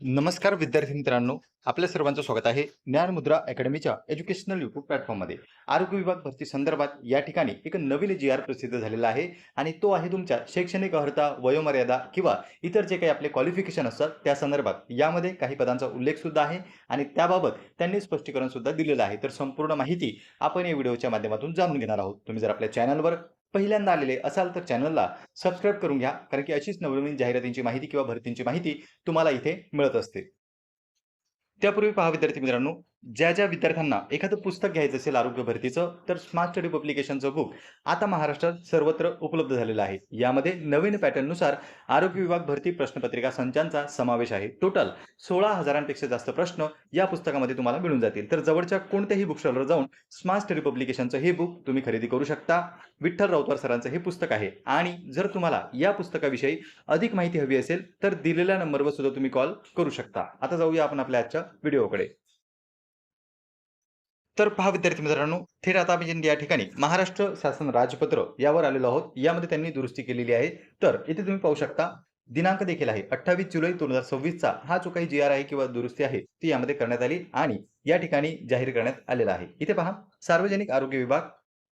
नमस्कार विद्यार्थी मित्रांनो, आपल्या सर्वांचं स्वागत आहे ज्ञानमुद्रा अकॅडमीच्या एज्युकेशनल यूट्यूब प्लॅटफॉर्ममध्ये. आरोग्य विभाग भरती संदर्भात या ठिकाणी एक नवीन जी आर प्रसिद्ध झालेला आहे आणि तो आहे तुमच्या शैक्षणिक अर्हता, वयोमर्यादा किंवा इतर जे काही आपले क्वालिफिकेशन असतात त्या संदर्भात. यामध्ये काही पदांचा उल्लेख सुद्धा आहे आणि त्याबाबत त्यांनी स्पष्टीकरण सुद्धा दिलेलं आहे. तर संपूर्ण माहिती आपण या व्हिडिओच्या माध्यमातून जाणून घेणार आहोत. तुम्ही जर आपल्या चॅनलवर पहिल्यांदा आलेले असाल तर चॅनलला सबस्क्राईब करून घ्या, कारण की अशीच नवनवीन जाहिरातींची माहिती किंवा भरतींची माहिती तुम्हाला इथे मिळत असते. त्यापूर्वी पहा विद्यार्थी मित्रांनो, ज्या विद्यार्थ्यांना एखादं पुस्तक घ्यायचं असेल आरोग्य भरतीचं, तर स्मार्ट स्टडी पब्लिकेशनचं बुक आता महाराष्ट्रात सर्वत्र उपलब्ध झालेलं आहे. यामध्ये नवीन पॅटर्ननुसार आरोग्य विभाग भरती प्रश्नपत्रिका संचांचा समावेश आहे. टोटल 16,000पेक्षा जास्त प्रश्न या पुस्तकामध्ये तुम्हाला मिळून जातील. तर जवळच्या कोणत्याही बुक स्टॉलवर जाऊन स्मार्ट स्टडी पब्लिकेशनचं हे बुक तुम्ही खरेदी करू शकता. विठ्ठल राऊतवार सरांचं हे पुस्तक आहे आणि जर तुम्हाला या पुस्तकाविषयी अधिक माहिती हवी असेल तर दिलेल्या नंबरवर सुद्धा तुम्ही कॉल करू शकता. आता जाऊया आपण आपल्या आजच्या व्हिडिओकडे. तर पहा विद्यार्थी मित्रांनो, थेट आता आपण या ठिकाणी महाराष्ट्र शासन राजपत्र यावर आलेलो आहोत. यामध्ये त्यांनी दुरुस्ती केलेली आहे. तर इथे तुम्ही पाहू शकता, दिनांक देखील आहे 28 जुलै 2026 चा हा जो काही जी आर आहे किंवा दुरुस्ती आहे ती यामध्ये करण्यात आली आणि या ठिकाणी जाहीर करण्यात आलेला आहे. इथे पहा, सार्वजनिक आरोग्य विभाग,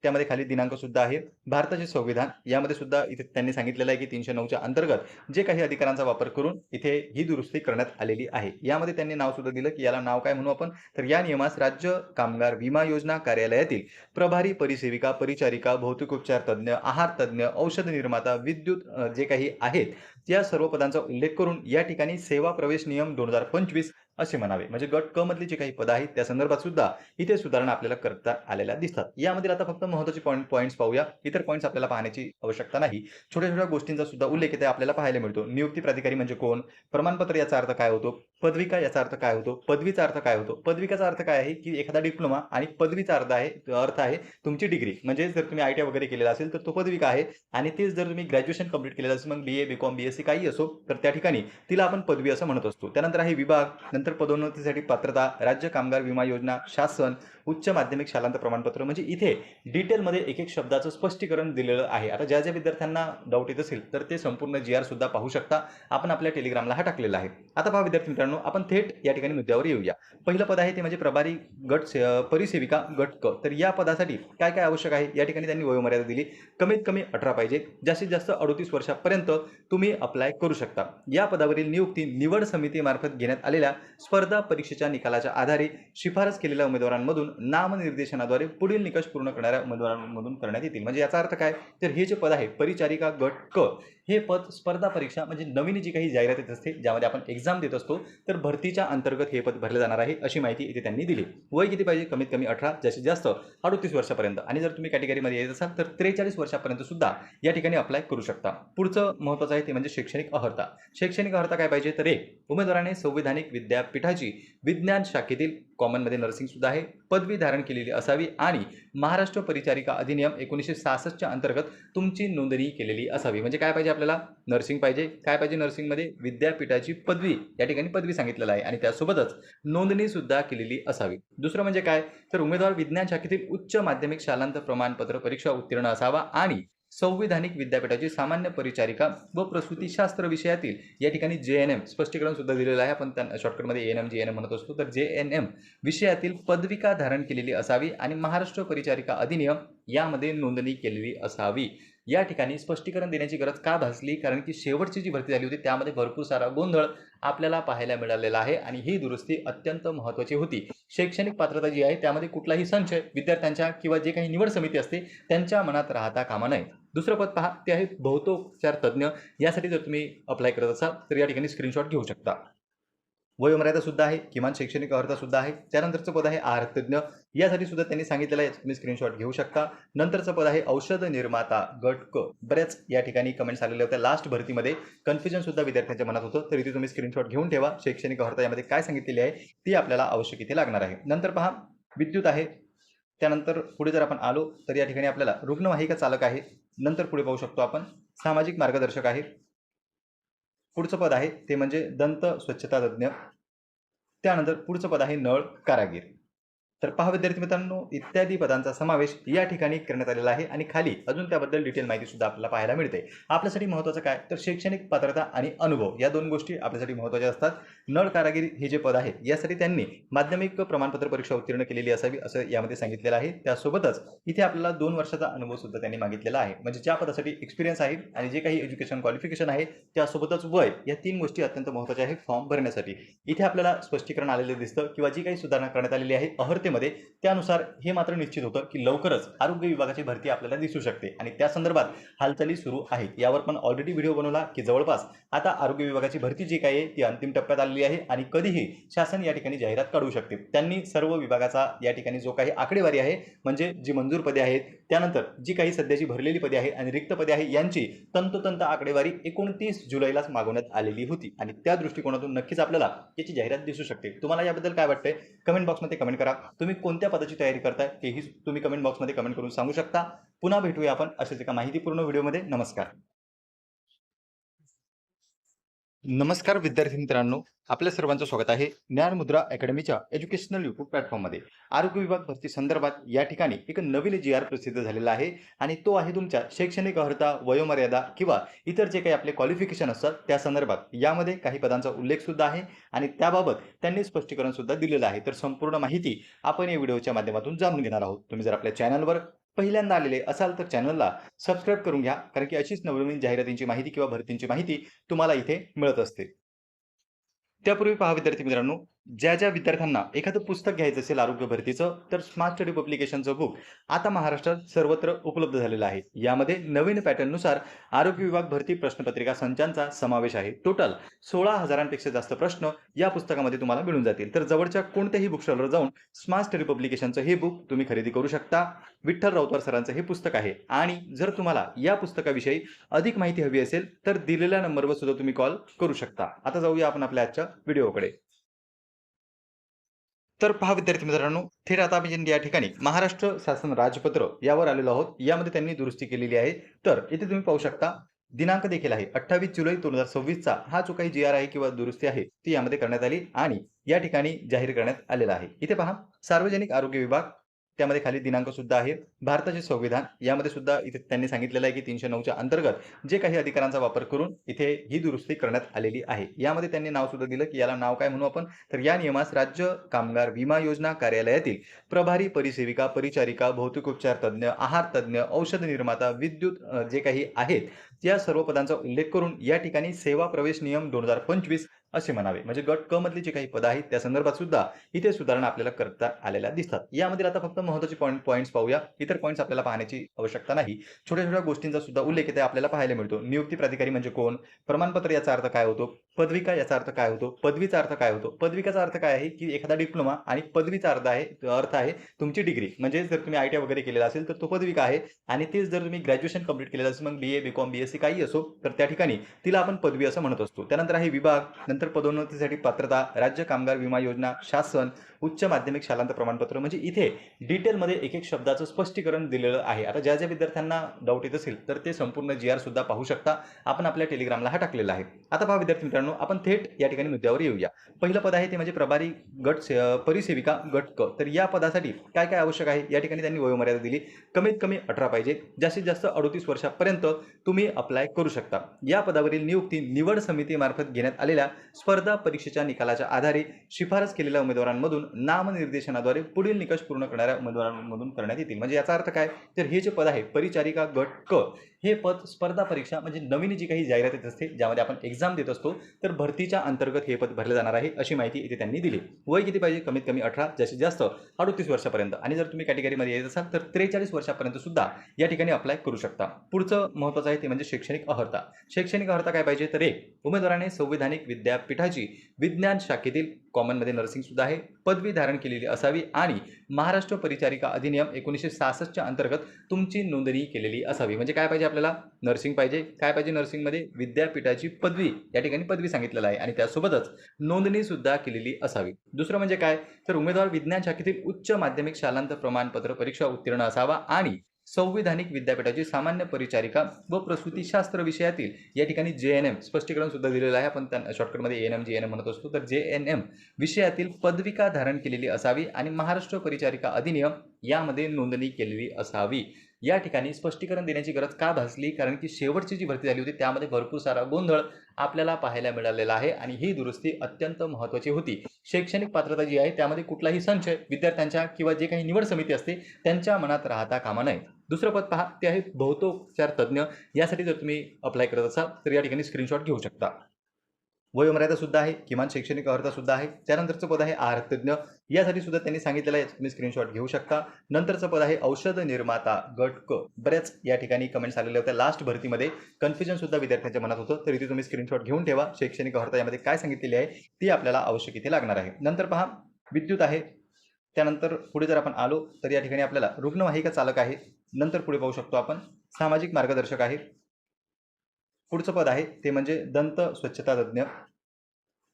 त्यामध्ये खाली दिनांक सुद्धा आहे. भारताचे संविधान यामध्ये सुद्धा इथे त्यांनी सांगितलेलं आहे की 309 च्या अंतर्गत जे काही अधिकारांचा वापर करून इथे ही दुरुस्ती करण्यात आलेली आहे. यामध्ये त्यांनी नाव सुद्धा दिलं की याला नाव काय म्हणू आपण, तर या नियमास राज्य कामगार विमा योजना कार्यालयातील प्रभारी परिसेविका, परिचारिका, भौतिक उपचार तज्ञ, आहार तज्ञ, औषध निर्माता, विद्युत जे काही आहेत या सर्व पदांचा उल्लेख करून या ठिकाणी सेवा प्रवेश नियम 2025 असे म्हणावे. म्हणजे गट क मधली जी काही पदं आहेत त्या संदर्भात सुद्धा इथे सुधारणा आपल्याला करता आलेल्या दिसतात. यामधील आता फक्त महत्त्वाचे पॉइंट्स पाहूया. इतर पॉइंट्स आपल्याला पाहण्याची आवश्यकता नाही. छोट्या-छोट्या गोष्टींचा सुद्धा उल्लेख इथे आपल्याला पाहायला मिळतो. नियुक्ती प्राधिकारी म्हणजे कोण? प्रमाणपत्र याचा अर्थ काय होतो? पदविका याचा अर्थ काय होतो? पदवीचा अर्थ काय होतो? पदविकाचा अर्थ काय आहे की एखादा डिप्लोमा आणि पदवीचा अर्थ आहे तुमची डिग्री. म्हणजे जर तुम्ही आय-टी-आय वगैरे केलेला असेल तर तो पदविका आहे आणि तेच जर तुम्ही ग्रॅज्युएशन कंप्लीट केलेलं असेल, मग बी-ए, बी-कॉम, बी-एस-सी काही असो, तर त्या ठिकाणी तिला आपण पदवी असं म्हणत असतो. त्यानंतर आहे विभाग, नंतर पदोन्नतीसाठी पात्रता, राज्य कामगार विमा योजना, शासन, उच्च माध्यमिक शालांत प्रमाणपत्र. म्हणजे इथे डिटेलमध्ये एक-एक शब्दाचं स्पष्टीकरण दिलेलं आहे. आता ज्या विद्यार्थ्यांना डाऊट येत असेल तर ते संपूर्ण जी-आर सुद्धा पाहू शकता. आपण आपल्या टेलिग्रामला हा टाकलेला आहे. आता पहा विद्यार्थी मित्रांनो, आपण थेट या ठिकाणी मुद्द्यावर येऊया. पहिलं पद आहे ते म्हणजे प्रभारी परिसेविका गट क. तर या पदासाठी काय काय आवश्यक आहे? या ठिकाणी त्यांनी वयोमर्यादा दिली. कमीत कमी 18 पाहिजे, जास्तीत जास्त 38 वर्षापर्यंत तुम्ही अप्लाय करू शकता. या पदावरील नियुक्ती निवड समितीमार्फत घेण्यात आलेल्या स्पर्धा परीक्षेच्या निकालाच्या आधारे शिफारस केलेल्या उमेदवारांमधून नामनिर्देशनाद्वारे पुढील निकष पूर्ण करणाऱ्या उमेदवारांमधून करण्यात येतील. म्हणजे याचा अर्थ काय, तर हे जे पद आहे परिचारिका गट क, हे पद स्पर्धा परीक्षा म्हणजे नवीन जी काही जाहिरात येत असते ज्यामध्ये आपण एक्झाम देत असतो, तर भरतीच्या अंतर्गत हे पद भरले जाणार आहे अशी माहिती इथे त्यांनी दिली. वय किती पाहिजे? कमीत कमी 18, जास्तीत जास्त 38 वर्षापर्यंत. आणि जर तुम्ही कॅटेगरीमध्ये येत असाल तर 43 वर्षापर्यंत सुद्धा या ठिकाणी अप्लाय करू शकता. पुढचं महत्त्वाचं आहे ते म्हणजे शैक्षणिक अर्हता. शैक्षणिक अर्हता काय पाहिजे? तर उमेदवाराने संविधानिक विद्यापीठाची विज्ञान शाखेतील, कॉमनमध्ये नर्सिंग सुद्धा आहे, पदवी धारण केलेली असावी आणि महाराष्ट्र परिचारिका अधिनियम 1966 च्या अंतर्गत तुमची नोंदणी केलेली असावी. म्हणजे काय पाहिजे आपल्याला? नर्सिंग पाहिजे. काय पाहिजे नर्सिंगमध्ये? विद्यापीठाची पदवी, या ठिकाणी पदवी सांगितलेलं आहे आणि त्यासोबतच नोंदणी सुद्धा केलेली असावी. दुसरं म्हणजे काय, तर उमेदवार विज्ञान शाखेतील उच्च माध्यमिक शालांत प्रमाणपत्र परीक्षा उत्तीर्ण असावा आणि संविधानिक विद्यापीठाची सामान्य परिचारिका व प्रसूतीशास्त्र विषयातील, या ठिकाणी JNM स्पष्टीकरण सुद्धा दिलेलं आहे. आपण त्यांना शॉर्टकटमध्ये ANM JNM म्हणत असतो. तर JNM विषयातील पदविका धारण केलेली असावी आणि महाराष्ट्र परिचारिका अधिनियम यामध्ये नोंदणी केलेली असावी. या ठिकाणी स्पष्टीकरण देण्याची गरज का भासली, कारण की शेवटची जी भरती झाली होती त्यामध्ये भरपूर सारा गोंधळ आपल्याला पाहायला मिळालेला आहे आणि ही दुरुस्ती अत्यंत महत्त्वाची होती. शैक्षणिक पात्रता जी आहे त्यामध्ये कुठलाही संशय विद्यार्थ्यांच्या किंवा जे काही निवड समिती असते त्यांच्या मनात राहता कामा नये. दुसरं पद पहा, ते आहे भौतोपचार तज्ञ. यासाठी जर तुम्ही अप्लाय करत असाल तर या ठिकाणी स्क्रीनशॉट घेऊ शकता. वयोमर्यादा सुद्धा आहे, किमान शैक्षणिक अर्हता सुद्धा आहे. त्यानंतरचं पद आहे आहार तज्ञ. यासाठी सुद्धा त्यांनी सांगितलेलं आहे, तुम्ही स्क्रीनशॉट घेऊ शकता. नंतरचं पद आहे औषध निर्माता गट क. बऱ्याच या ठिकाणी कमेंट्स आलेल्या होत्या लास्ट भरतीमध्ये, कन्फ्युजन सुद्धा विद्यार्थ्यांच्या मनात होतं. तर इथे तुम्ही स्क्रीनशॉट घेऊन ठेवा. शैक्षणिक अर्हता यामध्ये काय सांगितलेली आहे ती आपल्याला आवश्यक इथे लागणार आहे. नंतर पहा, विद्युत आहे. त्यानंतर पुढे जर आपण आलो तर या ठिकाणी आपल्याला रुग्णवाहिका चालक आहे. नंतर पुढे पाहू शकतो आपण सामाजिक मार्गदर्शक आहे. पुढचं पद आहे ते म्हणजे दंत स्वच्छता तज्ञ. त्यानंतर पुढचं पद आहे नळ कारागीर. तर पहा विद्यार्थी मित्रांनो, इत्यादी पदांचा समावेश या ठिकाणी करण्यात आलेला आहे आणि खाली अजून त्याबद्दल डिटेल माहिती सुद्धा आपल्याला पाहायला मिळते. आपल्यासाठी महत्त्वाचं काय तर शैक्षणिक पात्रता आणि अनुभव या दोन गोष्टी आपल्यासाठी महत्त्वाच्या असतात. नळ कारागिरी हे जे पद आहे यासाठी त्यांनी माध्यमिक प्रमाणपत्र परीक्षा उत्तीर्ण केलेली असावी असं यामध्ये सांगितलेलं आहे. त्यासोबतच इथे आपल्याला 2 वर्षाचा अनुभव सुद्धा त्यांनी मागितलेला आहे. म्हणजे ज्या पदासाठी एक्सपिरियन्स आहे आणि जे काही एज्युकेशन क्वालिफिकेशन आहे त्यासोबतच वय या 3 गोष्टी अत्यंत महत्त्वाच्या आहेत फॉर्म भरण्यासाठी. इथे आपल्याला स्पष्टीकरण आलेलं दिसतं किंवा जी काही सुधारणा करण्यात आलेली आहे अर्हतेमध्ये, त्यानुसार हे मात्र निश्चित होतं की लवकरच आरोग्य विभागाची भरती आपल्याला दिसू शकते आणि त्या संदर्भात हालचाली सुरू आहेत. यावर पण ऑलरेडी व्हिडिओ बनवला की जवळपास आता आरोग्य विभागाची भरती जी काही आहे ती अंतिम टप्प्यात आलेली आहे आणि कधीही शासन या ठिकाणी जाहिरात काढू शकते. त्यांनी सर्व विभागाचा या ठिकाणी जो काही आकडेवारी आहे म्हणजे जी मंजूर पदे आहेत, त्यानंतर जी काही सध्याची भरलेली पदे आहे आणि रिक्त पदे आहे यांची तंतोतंत आकडेवारी 29 जुलैलाच मागवण्यात आलेली होती आणि त्या दृष्टिकोनातून नक्कीच आपल्याला याची जाहिरात दिसू शकते. तुम्हाला याबद्दल काय वाटतंय कमेंट बॉक्समध्ये कमेंट करा. तुम्ही कोणत्या पदाची तयारी करताय तेही तुम्ही कमेंट बॉक्समध्ये कमेंट करून सांगू शकता. पुन्हा भेटूया आपण अशाच एका माहितीपूर्ण व्हिडिओमध्ये. नमस्कार. नमस्कार विद्यार्थी मित्रांनो, आपल्या सर्वांचं स्वागत आहे ज्ञानमुद्रा अकॅडमीच्या एज्युकेशनल यूट्यूब प्लॅटफॉर्ममध्ये. आरोग्य विभाग भरती संदर्भात या ठिकाणी एक नवीन जी-आर प्रसिद्ध झालेला आहे आणि तो आहे तुमच्या शैक्षणिक अर्हता, वयोमर्यादा किंवा इतर जे काही आपले क्वालिफिकेशन असतात त्या संदर्भात यामध्ये काही पदांचा उल्लेख सुद्धा आहे आणि त्याबाबत त्यांनी स्पष्टीकरण सुद्धा दिलेलं आहे. तर संपूर्ण माहिती आपण या व्हिडिओच्या माध्यमातून जाणून घेणार आहोत. तुम्ही जर आपल्या चॅनलवर पहिल्यांदा आलेले असाल तर चॅनलला सबस्क्राईब करून घ्या, कारण की अशीच नवनवीन जाहिरातींची माहिती किंवा भरतींची माहिती तुम्हाला इथे मिळत असते. त्यापूर्वी पहा विद्यार्थी मित्रांनो, ज्या विद्यार्थ्यांना एखादं पुस्तक घ्यायचं असेल आरोग्य भरतीचं, तर स्मार्ट स्टडी पब्लिकेशनचं बुक आता महाराष्ट्रात सर्वत्र उपलब्ध झालेलं आहे. यामध्ये नवीन पॅटर्ननुसार आरोग्य विभाग भरती प्रश्नपत्रिका संचांचा समावेश आहे. टोटल 16,000पेक्षा जास्त प्रश्न या पुस्तकामध्ये तुम्हाला मिळून जातील. तर जवळच्या कोणत्याही बुक स्टॉलवर जाऊन स्मार्ट स्टडी पब्लिकेशनचं हे बुक तुम्ही खरेदी करू शकता. विठ्ठल राऊतवार सरांचं हे पुस्तक आहे आणि जर तुम्हाला या पुस्तकाविषयी अधिक माहिती हवी असेल तर दिलेल्या नंबरवर सुद्धा तुम्ही कॉल करू शकता. आता जाऊया आपण आपल्या आजच्या व्हिडिओकडे. तर पहा विद्यार्थी मित्रांनो, थेट आता आपण या ठिकाणी महाराष्ट्र शासन राजपत्र यावर आलेलो आहोत. यामध्ये त्यांनी दुरुस्ती केलेली आहे. तर इथे तुम्ही पाहू शकता दिनांक देखील आहे 28 जुलै 2026चा हा जो काही जी-आर आहे किंवा दुरुस्ती आहे ती यामध्ये करण्यात आली आणि या ठिकाणी जाहीर करण्यात आलेला आहे. इथे पहा सार्वजनिक आरोग्य विभाग, त्यामध्ये खाली दिनांक सुद्धा आहे. भारताचे संविधान यामध्ये सुद्धा इथे त्यांनी सांगितलेलं आहे की 309च्या अंतर्गत जे काही अधिकारांचा वापर करून इथे ही दुरुस्ती करण्यात आलेली आहे. यामध्ये त्यांनी नाव सुद्धा दिलं की याला नाव काय म्हणू आपण, तर या नियमास राज्य कामगार विमा योजना कार्यालयातील प्रभारी परिसेविका, परिचारिका, भौतिक उपचार तज्ञ, आहार तज्ञ, औषध निर्माता, विद्युत जे काही आहेत या सर्व पदांचा उल्लेख करून या ठिकाणी सेवा प्रवेश नियम 2025 असे म्हणावे. म्हणजे गट क मधली जी काही पदं आहेत त्या संदर्भात सुद्धा इथे सुधारणा आपल्याला करता आलेल्या दिसतात. यामध्ये आता फक्त महत्त्वाचे पॉइंट्स पाहूया. इतर पॉइंट्स आपल्याला पाहण्याची आवश्यकता नाही. छोट्या-छोट्या गोष्टींचा सुद्धा उल्लेख इथे आपल्याला पाहायला मिळतो. नियुक्ती प्राधिकारी म्हणजे कोण? प्रमाणपत्र याचा अर्थ काय होतो? पदविका याचा अर्थ काय होतो? पदवीचा अर्थ काय होतो? पदविकाचा अर्थ काय आहे की एखादा डिप्लोमा आणि पदवीचा अर्थ आहे तुमची डिग्री. म्हणजे जर तुम्ही आय-टी-आय वगैरे केलेला असेल तर तो पदविका आहे आणि तेच जर तुम्ही ग्रॅज्युएशन कंप्लीट केलेलं असेल मग बी-ए, बी-कॉम, बी-एस-सी काही असो तर त्या ठिकाणी तिला आपण पदवी असं म्हणत असतो. त्यानंतर आहे विभाग, नंतर पदोन्नतीसाठी पात्रता, राज्य कामगार विमा योजना, शासन, उच्च माध्यमिक शालांत प्रमाणपत्र. म्हणजे इथे डिटेलमध्ये एक शब्दाचं स्पष्टीकरण दिलेलं आहे. आता ज्या विद्यार्थ्यांना डाऊट येत असेल तर ते संपूर्ण जी-आर सुद्धा पाहू शकता. आपण आपल्या टेलिग्रामला हा टाकलेला आहे. आता पहा विद्यार्थी मित्रांनो, आपण थेट या ठिकाणी मुद्द्यावर येऊया. पहिलं पद आहे ते म्हणजे प्रभारी परिसेविका गट क. तर या पदासाठी काय काय आवश्यक आहे या ठिकाणी त्यांनी वयोमर्यादा दिली. कमीत कमी 18 पाहिजे, जास्तीत जास्त 38 वर्षापर्यंत तुम्ही अप्लाय करू शकता. या पदावरील नियुक्ती निवड समितीमार्फत घेण्यात आलेल्या स्पर्धा परीक्षेच्या निकालाच्या आधारे शिफारस केलेल्या उमेदवारांमधून नामनिर्देशनाद्वारे पुढील निकष पूर्ण करणाऱ्या उमेदवारांमधून करण्यात येतील. म्हणजे याचा अर्थ काय, तर हे जे पद आहे परिचारिका गट क हे पद स्पर्धा परीक्षा म्हणजे नवीन जी काही जाहिरात येत असते ज्यामध्ये आपण एक्झाम देत असतो तर भरतीच्या अंतर्गत हे पद भरले जाणार आहे अशी माहिती इथे त्यांनी दिली. वय किती पाहिजे, कमीत कमी 18, जास्तीत जास्त 38 वर्षापर्यंत आणि जर तुम्ही कॅटेगरीमध्ये येत असाल तर 43 वर्षापर्यंत सुद्धा या ठिकाणी अप्लाय करू शकता. पुढचं महत्त्वाचं आहे ते म्हणजे शैक्षणिक अर्हता. शैक्षणिक अर्हता काय पाहिजे, तर उमेदवाराने संविधानिक विद्यापीठाची विज्ञान शाखेतील कॉमनमध्ये नर्सिंग सुद्धा आहे पदवी धारण केलेली असावी आणि महाराष्ट्र परिचारिका अधिनियम 1966च्या अंतर्गत तुमची नोंदणी केलेली असावी. म्हणजे काय पाहिजे आपल्याला, नर्सिंग पाहिजे. काय पाहिजे नर्सिंगमध्ये, विद्यापीठाची पदवी, या ठिकाणी पदवी सांगितलेलं आहे आणि त्यासोबतच नोंदणी सुद्धा केलेली असावी. दुसरं म्हणजे काय, तर उमेदवार विज्ञान शाखेतील उच्च माध्यमिक शालांत प्रमाणपत्र परीक्षा उत्तीर्ण असावा आणि संविधानिक विद्यापीठाची सामान्य परिचारिका व प्रसूतीशास्त्र विषयातील या ठिकाणी JNM स्पष्टीकरण सुद्धा दिलेलं आहे. आपण त्यांना शॉर्टकटमध्ये ANM JNM म्हणत असतो. तर JNM विषयातील पदविका धारण केलेली असावी आणि महाराष्ट्र परिचारिका अधिनियम यामध्ये नोंदणी केलेली असावी. या ठिकाणी स्पष्टीकरण देण्याची गरज का भासली? कारण की शेवटची जी भरती झाली होती त्यामध्ये भरपूर सारा गोंधळ आपल्याला पाहायला मिळालेला आहे आणि ही दुरुस्ती अत्यंत महत्त्वाची होती. शैक्षणिक पात्रता जी आहे त्यामध्ये कुठलाही संशय विद्यार्थ्यांच्या किंवा जे काही निवड समिती असते त्यांच्या मनात राहता कामा नये. दुसरं पद पहा, ते आहे भौतोपचार तज्ज्ञ. यासाठी जर तुम्ही अप्लाय करत असाल तर या ठिकाणी स्क्रीनशॉट घेऊ शकता. वयोमर्यादा सुद्धा आहे, किमान शैक्षणिक अर्हता सुद्धा आहे. त्यानंतरचं पद आहे आहार तज्ज्ञ. यासाठी सुद्धा त्यांनी सांगितलेलं आहे, तुम्ही स्क्रीनशॉट घेऊ शकता. नंतरचं पद आहे औषध निर्माता गट क. बऱ्याच या ठिकाणी कमेंट्स आलेल्या होत्या लास्ट भरतीमध्ये. कन्फ्युजन सुद्धा विद्यार्थ्यांच्या मनात होतं, तर इथे तुम्ही स्क्रीनशॉट घेऊन ठेवा. शैक्षणिक अर्हता यामध्ये काय सांगितलेली आहे ती आपल्याला आवश्यक इथे लागणार आहे. नंतर पहा, विद्युत आहे. त्यानंतर पुढे जर आपण आलो तर या ठिकाणी आपल्याला रुग्णवाहिका चालक आहे. नंतर पुढे पाहू शकतो आपण सामाजिक मार्गदर्शक आहे. पुढचं पद आहे ते म्हणजे दंत स्वच्छता तज्ज्ञ.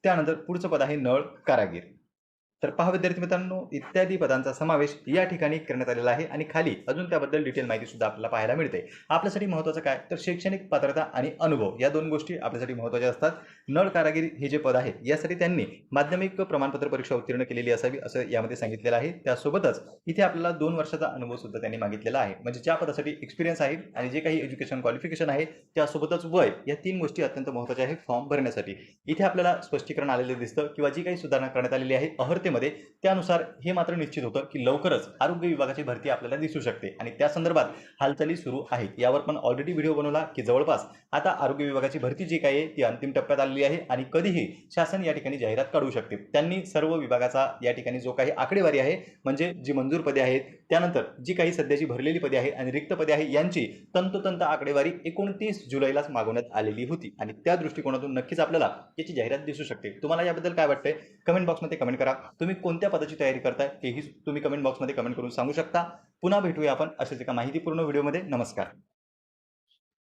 त्यानंतर पुढचं पद आहे नळ कारागीर. तर पहा विद्यार्थी मित्रांनो, इत्यादी पदांचा समावेश या ठिकाणी करण्यात आलेला आहे आणि खाली अजून त्याबद्दल डिटेल माहिती सुद्धा आपल्याला पाहायला मिळते. आपल्यासाठी महत्त्वाचं काय तर शैक्षणिक पात्रता आणि अनुभव या दोन गोष्टी आपल्यासाठी महत्त्वाच्या असतात. नळ कारागीर हे जे पद आहे यासाठी त्यांनी माध्यमिक प्रमाणपत्र परीक्षा उत्तीर्ण केलेली असावी असं यामध्ये सांगितलेलं आहे. त्यासोबतच इथे आपल्याला 2 वर्षाचा अनुभव सुद्धा त्यांनी मागितलेला आहे. म्हणजे ज्या पदासाठी एक्सपिरियन्स आहे आणि जे काही एज्युकेशन क्वालिफिकेशन आहे त्यासोबतच वय, या 3 गोष्टी अत्यंत महत्त्वाच्या आहेत फॉर्म भरण्यासाठी. इथे आपल्याला स्पष्टीकरण आलेलं दिसतं किंवा जी काही सुधारणा करण्यात आलेली आहे अहर्तेमध्ये, त्यानुसार हे मात्र निश्चित होतं की लवकरच आरोग्य विभागाची भरती आपल्याला दिसू शकते आणि त्या संदर्भात हालचाली सुरू आहेत. यावर पण ऑलरेडी व्हिडिओ बनवला की जवळपास आता आरोग्य विभागाची भरती जी काही आहे ती अंतिम टप्प्यात आलेली आहे आणि कधीही शासन या ठिकाणी जाहिरात काढू शकते. त्यांनी सर्व विभागाचा या ठिकाणी जो काही आकडेवारी आहे म्हणजे जी मंजूर पदे आहेत, त्यानंतर जी काही सध्याची भरलेली पदे आहे आणि रिक्त पदे आहे यांची तंतोतंत आकडेवारी 29 जुलैलाच मागवण्यात आलेली होती आणि त्या दृष्टिकोनातून नक्कीच आपल्याला याची जाहिरात दिसू शकते. तुम्हाला याबद्दल काय वाटतंय कमेंट बॉक्समध्ये कमेंट करा. तुम्ही कोणत्या पदाची तयारी करताय हेही तुम्ही कमेंट बॉक्समध्ये कमेंट करून सांगू शकता. पुन्हा भेटूया आपण अशाच एका माहितीपूर्ण व्हिडिओमध्ये. नमस्कार.